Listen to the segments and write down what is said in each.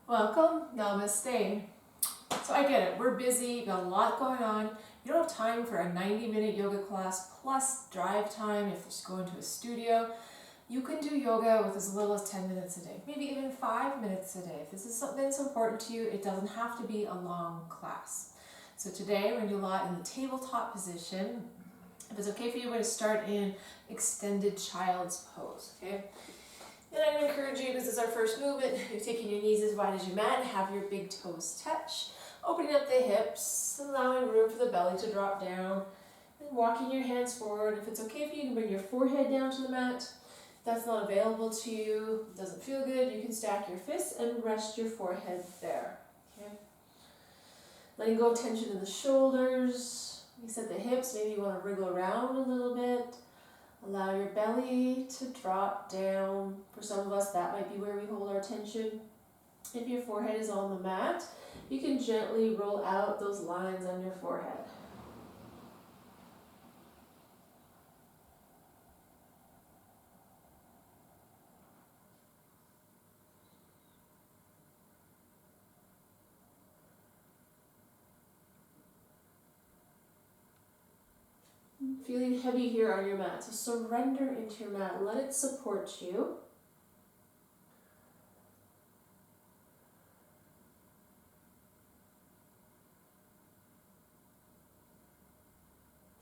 Welcome, namaste. So I get it, we're busy, got a lot going on. You don't have time for a 90-minute yoga class plus drive time if you're going to a studio. You can do yoga with as little as 10 minutes a day, maybe even 5 minutes a day. If this is something that's important to you, it doesn't have to be a long class. So today we're going to do a lot in the tabletop position. If it's okay for you, we're going to start in extended child's pose, okay? And I'm going to encourage you, because this is our first movement, you're taking your knees as wide as your mat, have your big toes touch, opening up the hips, allowing room for the belly to drop down, and walking your hands forward. If it's okay for you, you can bring your forehead down to the mat. If that's not available to you, doesn't feel good, you can stack your fists and rest your forehead there. Okay? Letting go of tension in the shoulders, reset the hips, maybe you want to wriggle around a little bit. Allow your belly to drop down. For some of us, that might be where we hold our tension. If your forehead is on the mat, you can gently roll out those lines on your forehead. Feeling heavy here on your mat, so surrender into your mat. Let it support you.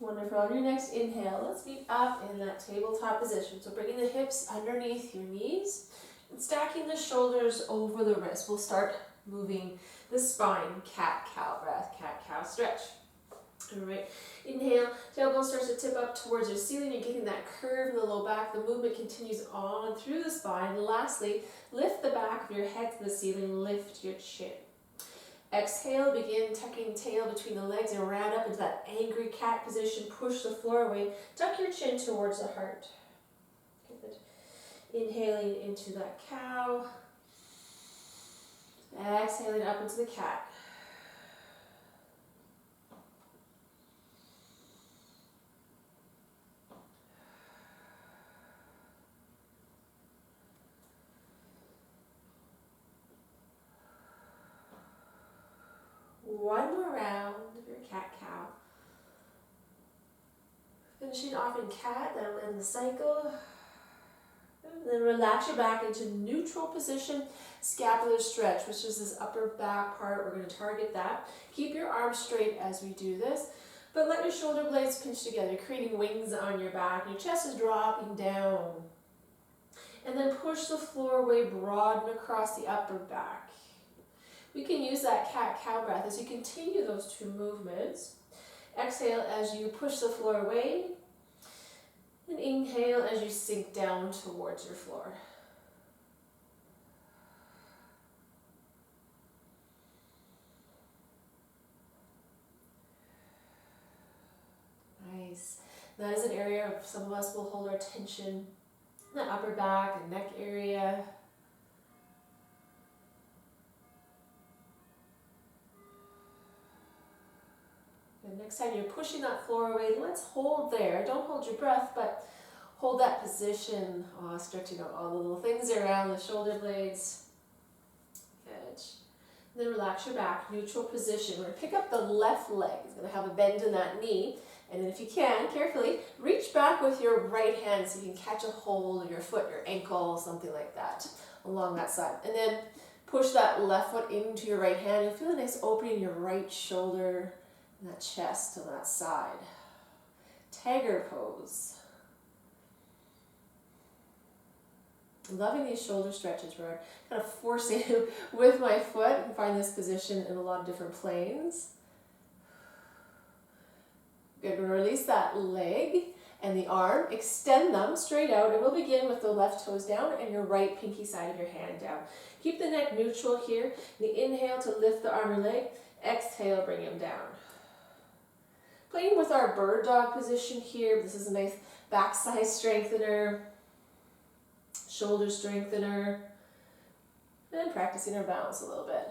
Wonderful. On your next inhale, let's meet up in that tabletop position. So bringing the hips underneath your knees and stacking the shoulders over the wrists. We'll start moving the spine, cat-cow breath, cat-cow stretch. All right, inhale, tailbone starts to tip up towards your ceiling. You're getting that curve in the low back. The movement continues on through the spine. And lastly, lift the back of your head to the ceiling, lift your chin. Exhale, begin tucking tail between the legs and round up into that angry cat position. Push the floor away. Tuck your chin towards the heart. Good. Inhaling into that cow. Exhaling up into the cat. One more round of your cat-cow. Finishing off in cat, that'll end the cycle. And then relax your back into neutral position, scapular stretch, which is this upper back part. We're going to target that. Keep your arms straight as we do this, but let your shoulder blades pinch together, creating wings on your back. Your chest is dropping down. And then push the floor away, broaden across the upper back. We can use that cat-cow breath as you continue those two movements. Exhale as you push the floor away, and inhale as you sink down towards your floor. Nice. That is an area some of us will hold our tension in the upper back and neck area. And next time you're pushing that floor away, let's hold there. Don't hold your breath, but hold that position. Stretching out all the little things around the shoulder blades. Good. And then relax your back, neutral position. We're going to pick up the left leg. It's going to have a bend in that knee. And then if you can, carefully reach back with your right hand so you can catch a hold of your foot, your ankle, something like that, along that side. And then push that left foot into your right hand. You'll feel a nice opening in your right shoulder, and that chest on that side. Tiger pose. Loving these shoulder stretches where I'm kind of forcing with my foot and find this position in a lot of different planes. Good, release that leg and the arm, extend them straight out, and we'll begin with the left toes down and your right pinky side of your hand down. Keep the neck neutral here. The inhale to lift the arm or leg, exhale, bring him down. Playing with our bird dog position here. This is a nice backside strengthener, shoulder strengthener, and practicing our balance a little bit.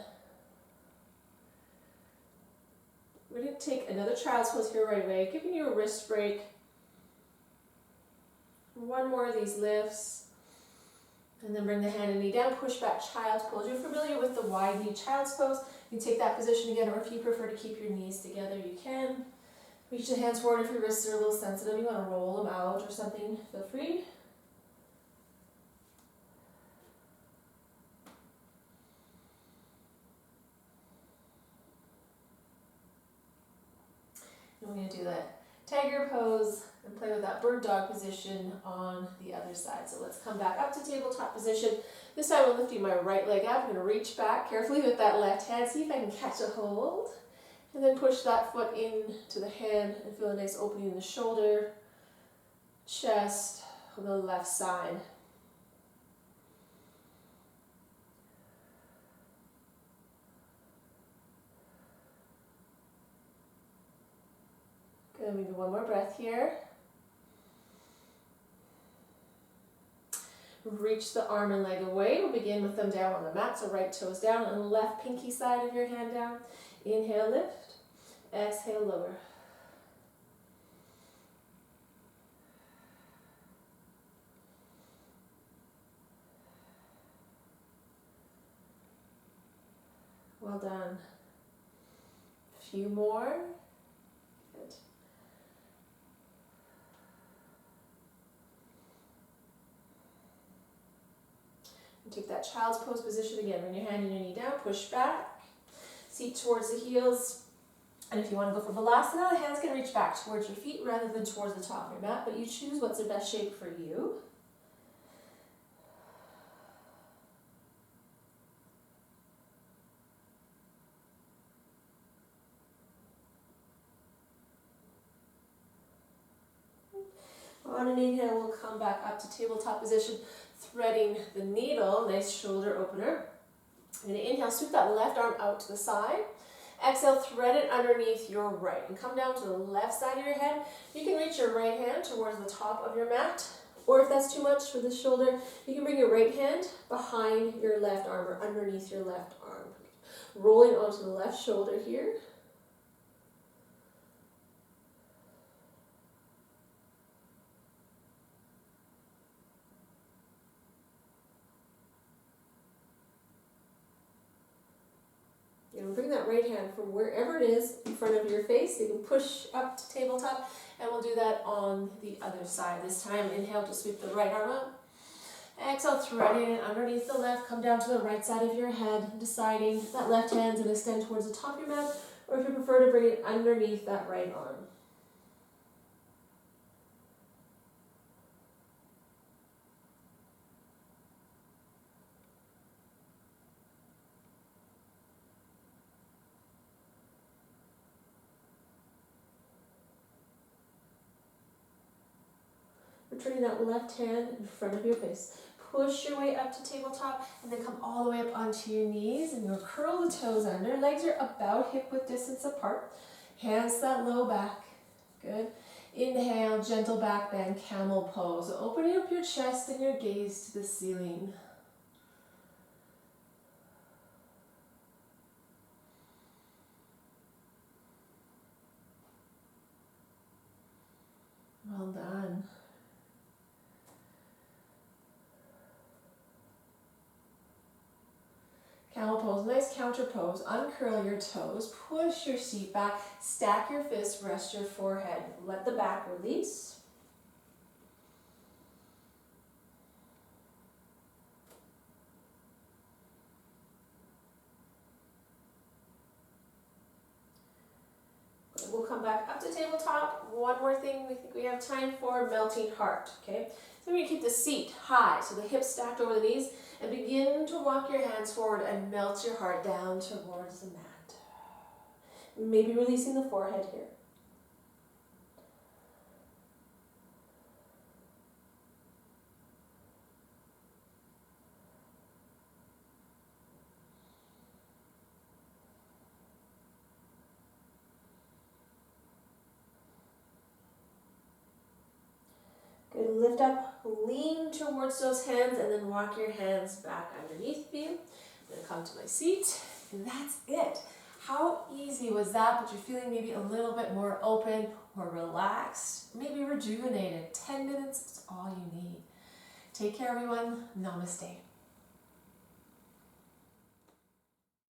We're going to take another child's pose here right away, giving you a wrist break. One more of these lifts. And then bring the hand and knee down, push back, child's pose. You're familiar with the wide knee child's pose. You can take that position again, or if you prefer to keep your knees together, you can. Reach the hands forward if your wrists are a little sensitive. You want to roll them out or something, feel free. And we're going to do that tiger pose and play with that bird dog position on the other side. So let's come back up to tabletop position. This time I'm lifting my right leg up. I'm going to reach back carefully with that left hand. See if I can catch a hold. And then push that foot into the hand and feel a nice opening in the shoulder, chest, on the left side. Good, maybe one more breath here. Reach the arm and leg away. We'll begin with them down on the mat, so right toes down and left pinky side of your hand down. Inhale, lift. Exhale, lower. Well done. A few more. Good. And take that child's pose position again. Bring your hand and your knee down, push back. Seat towards the heels. And if you want to go for Balasana, the hands can reach back towards your feet rather than towards the top of your mat, but you choose what's the best shape for you. On an inhale, we'll come back up to tabletop position, threading the needle, nice shoulder opener. I'm going to inhale, sweep that left arm out to the side. Exhale, thread it underneath your right and come down to the left side of your head. You can reach your right hand towards the top of your mat, or if that's too much for the shoulder, you can bring your right hand behind your left arm or underneath your left arm. Rolling onto the left shoulder here. Bring that right hand from wherever it is in front of your face. You can push up to tabletop, and we'll do that on the other side. This time, inhale to sweep the right arm up. Exhale, threading it underneath the left. Come down to the right side of your head, deciding if that left hand's going to extend towards the top of your mat, or if you prefer to bring it underneath that right arm. Turning that left hand in front of your face. Push your way up to tabletop and then come all the way up onto your knees and you'll curl the toes under. Legs are about hip width distance apart. Hands that low back. Good. Inhale, gentle back bend, camel pose. So opening up your chest and your gaze to the ceiling. Well done. Camel pose, nice counter pose. Uncurl your toes, push your seat back, stack your fists, rest your forehead. Let the back release. We'll come back up to tabletop. One more thing we think we have time for, melting heart, okay? So we're gonna keep the seat high, so the hips stacked over the knees, and begin to walk your hands forward and melt your heart down towards the mat. Maybe releasing the forehead here. Good, lift up, lean towards those hands, and then walk your hands back underneath you. I'm going to come to my seat, and that's it. How easy was that? But you're feeling maybe a little bit more open or relaxed, maybe rejuvenated. 10 minutes is all you need. Take care, everyone. Namaste.